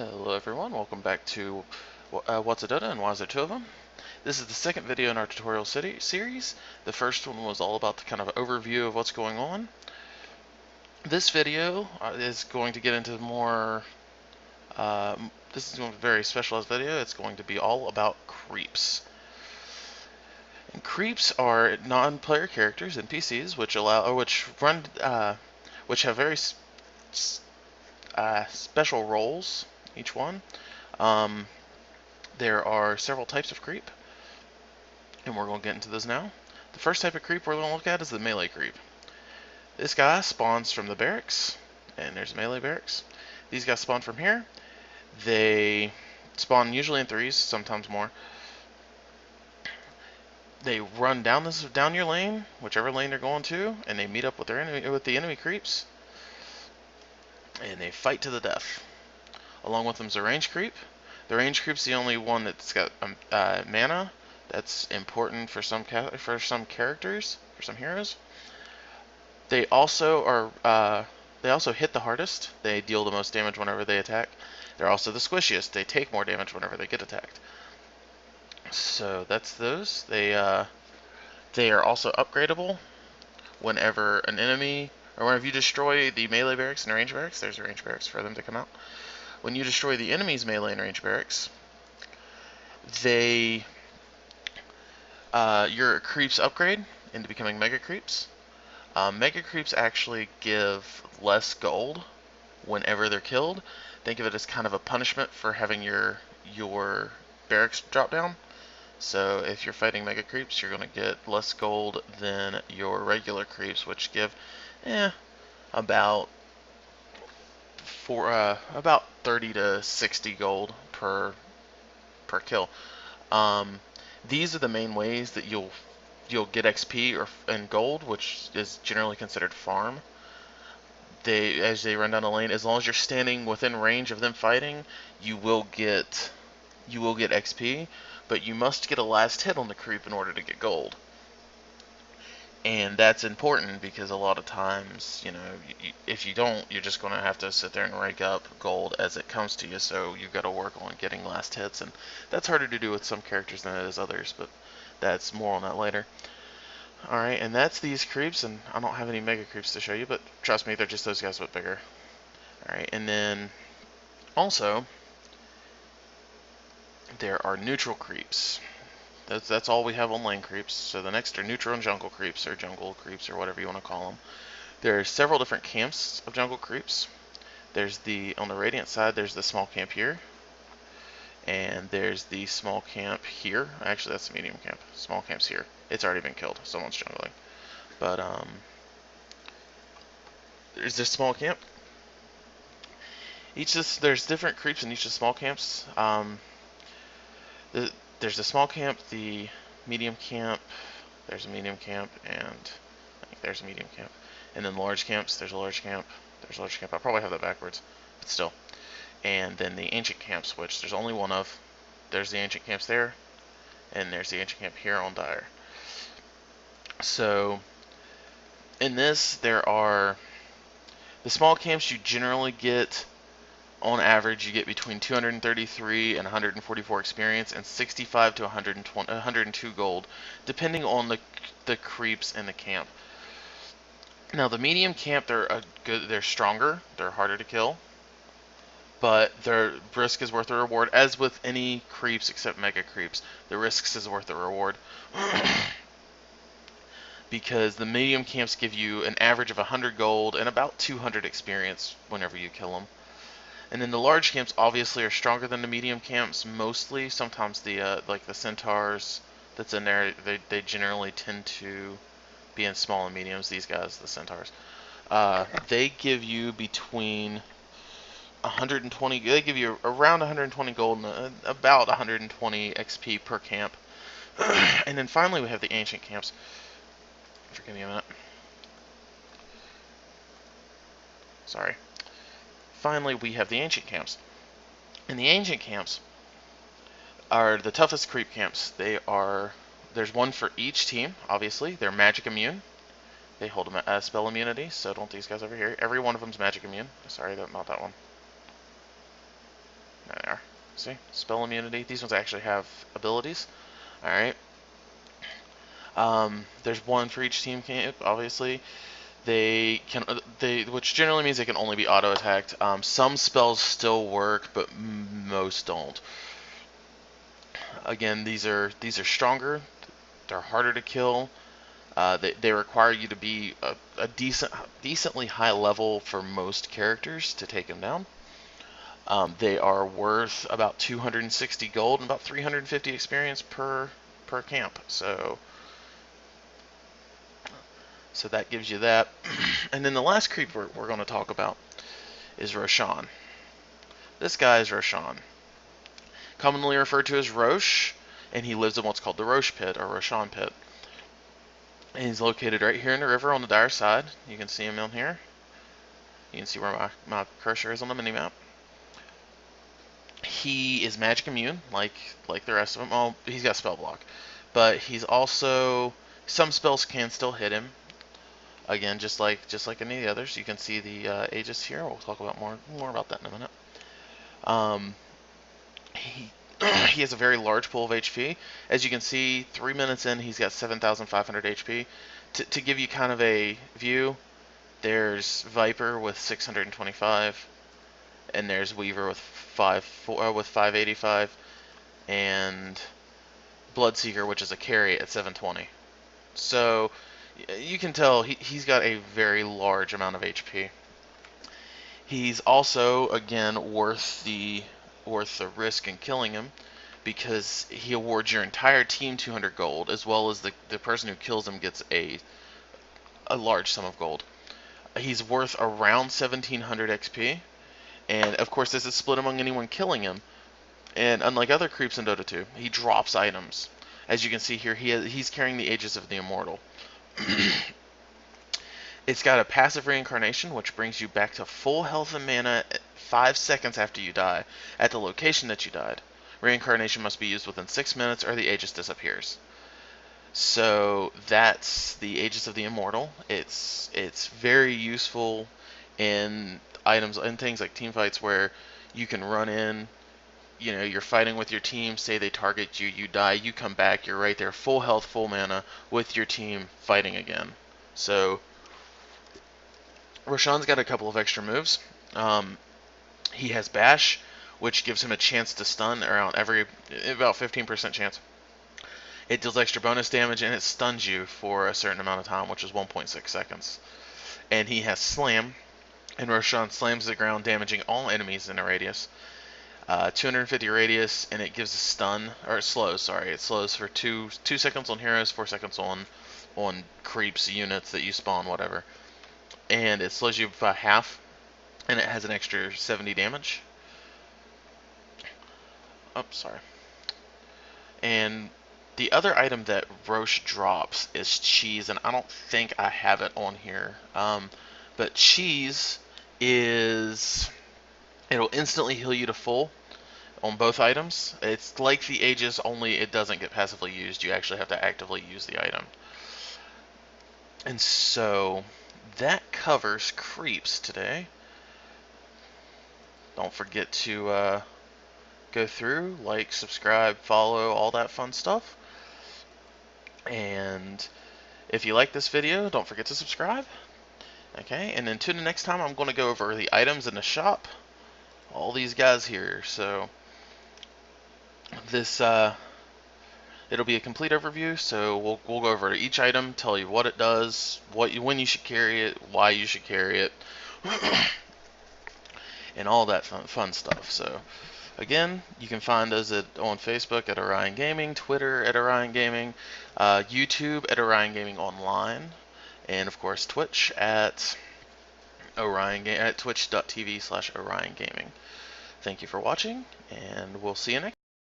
Hello everyone, welcome back to What's a Dota and Why is there two of them? This is the second video in our tutorial series. The first one was all about the kind of overview of what's going on. This video is going to get into more, this is going to be a very specialized video. It's going to be all about creeps. And creeps are non-player characters, NPCs, which have very special roles, each one. There are several types of creep, and we're going to get into those now. The first type of creep we're going to look at is the melee creep. This guy spawns from the barracks, and there's melee barracks. These guys spawn from here. They spawn usually in threes, sometimes more. They run down your lane, whichever lane they're going to, and they meet up with the enemy creeps, and they fight to the death. Along with them is a range creep. The range creep's the only one that's got mana. That's important for some characters, for some heroes. They also hit the hardest. They deal the most damage whenever they attack. They're also the squishiest. They take more damage whenever they get attacked. So that's those. They are also upgradable whenever an enemy, or whenever you destroy the melee barracks and the range barracks. There's a range barracks for them to come out. When you destroy the enemy's melee and range barracks, your creeps upgrade into becoming mega creeps. Mega creeps actually give less gold whenever they're killed. Think of it as kind of a punishment for having your barracks drop down. So if you're fighting mega creeps, you're going to get less gold than your regular creeps, which give about 30 to 60 gold per kill. These are the main ways that you'll get XP and gold, which is generally considered farm. As they run down the lane, as long as you're standing within range of them fighting, you will get XP, but you must get a last hit on the creep in order to get gold. And that's important because a lot of times, if you don't, you're just going to have to sit there and rake up gold as it comes to you, so you've got to work on getting last hits, and that's harder to do with some characters than it is others, but that's more on that later. Alright, and that's these creeps, and I don't have any mega creeps to show you, but trust me, they're just those guys but bigger. Alright, and then also, there are neutral creeps. That's all we have on lane creeps. So the next are neutral and jungle creeps, or whatever you want to call them. There are several different camps of jungle creeps. There's on the radiant side, there's the small camp here. And there's the small camp here. Actually, that's the medium camp. Small camp's here. It's already been killed. Someone's jungling. But, there's this small camp. There's different creeps in each of the small camps. There's the small camp, the medium camp, there's a medium camp, and I think there's a medium camp. And then large camps, there's a large camp, there's a large camp. I'll probably have that backwards, but still. And then the ancient camps, which there's only one of. There's the ancient camps there, and there's the ancient camp here on Dire. So, in this, there are the small camps you generally get. On average, you get between 233 and 144 experience and 65 to 102 gold, depending on the creeps in the camp. Now, the medium camp, they're stronger, they're harder to kill, but their risk is worth the reward. As with any creeps except mega creeps, the risks is worth the reward. Because the medium camps give you an average of 100 gold and about 200 experience whenever you kill them. And then the large camps obviously are stronger than the medium camps, mostly. Sometimes like the centaurs that's in there, they generally tend to be in small and mediums. These guys, the centaurs, they give you between 120. They give you around 120 gold and about 120 XP per camp. And then finally we have the ancient camps. Forgive me a minute. Sorry. Finally, we have the ancient camps. And the ancient camps are the toughest creep camps. There's one for each team, obviously. They're magic immune. They hold a spell immunity, so don't these guys over here. Every one of them's magic immune. Sorry, not that one. There they are. See? Spell immunity. These ones actually have abilities. Alright. There's one for each team camp, obviously. Which generally means they can only be auto attacked. Some spells still work, but most don't. Again, these are stronger. They're harder to kill. They require you to be a decently high level for most characters to take them down. They are worth about 260 gold and about 350 experience per camp. So that gives you that. And then the last creep we're going to talk about is Roshan. This guy is Roshan, commonly referred to as Roche, and he lives in what's called the Roche Pit, or Roshan Pit. And he's located right here in the river on the dire side. You can see him on here. You can see where my cursor is on the minimap. He is magic immune, like the rest of them. Well, he's got spell block, but he's also, some spells can still hit him. Again, just like any of the others. You can see the Aegis here. We'll talk about more about that in a minute. He has a very large pool of HP. As you can see, 3 minutes in, he's got 7,500 HP. To give you kind of a view, there's Viper with 625, and there's Weaver with 585, and Bloodseeker, which is a carry, at 720. So you can tell he's got a very large amount of HP. He's also, again, worth the risk in killing him, because he awards your entire team 200 gold, as well as the person who kills him gets a large sum of gold. He's worth around 1700 XP, and of course this is split among anyone killing him. And unlike other creeps in Dota 2, he drops items. As you can see here, he's carrying the Aegis of the Immortal. It's got a passive reincarnation, which brings you back to full health and mana 5 seconds after you die, at the location that you died. Reincarnation must be used within 6 minutes or the Aegis disappears. So that's the Aegis of the Immortal. It's very useful in items and things like team fights where you can run in, you're fighting with your team, say they target you, you die, you come back, you're right there, full health, full mana, with your team fighting again. So Roshan's got a couple of extra moves. He has Bash, which gives him a chance to stun around about 15% chance. It deals extra bonus damage, and it stuns you for a certain amount of time, which is 1.6 seconds. And he has Slam, and Roshan slams the ground, damaging all enemies in a radius. 250 radius, and it gives a stun, or it slows, sorry. It slows for 2 seconds on heroes, 4 seconds on creeps, units that you spawn, whatever. And it slows you by half, and it has an extra 70 damage. Oh, sorry. And the other item that Roche drops is Cheese, and I don't think I have it on here. But Cheese it'll instantly heal you to full on both items. It's like the Aegis, only it doesn't get passively used. You actually have to actively use the item. And so that covers creeps today. Don't forget to go through, like, subscribe, follow, all that fun stuff. And if you like this video, don't forget to subscribe. Okay, and then to the next time, I'm going to go over the items in the shop. All these guys here. So this it'll be a complete overview. So we'll go over each item, tell you what it does, when you should carry it, why you should carry it, and all that fun stuff. So again, you can find us on Facebook at Orion Gaming, Twitter at Orion Gaming, YouTube at Orion Gaming Online, and of course Twitch at twitch.tv/Orion Gaming. Thank you for watching, and we'll see you next time.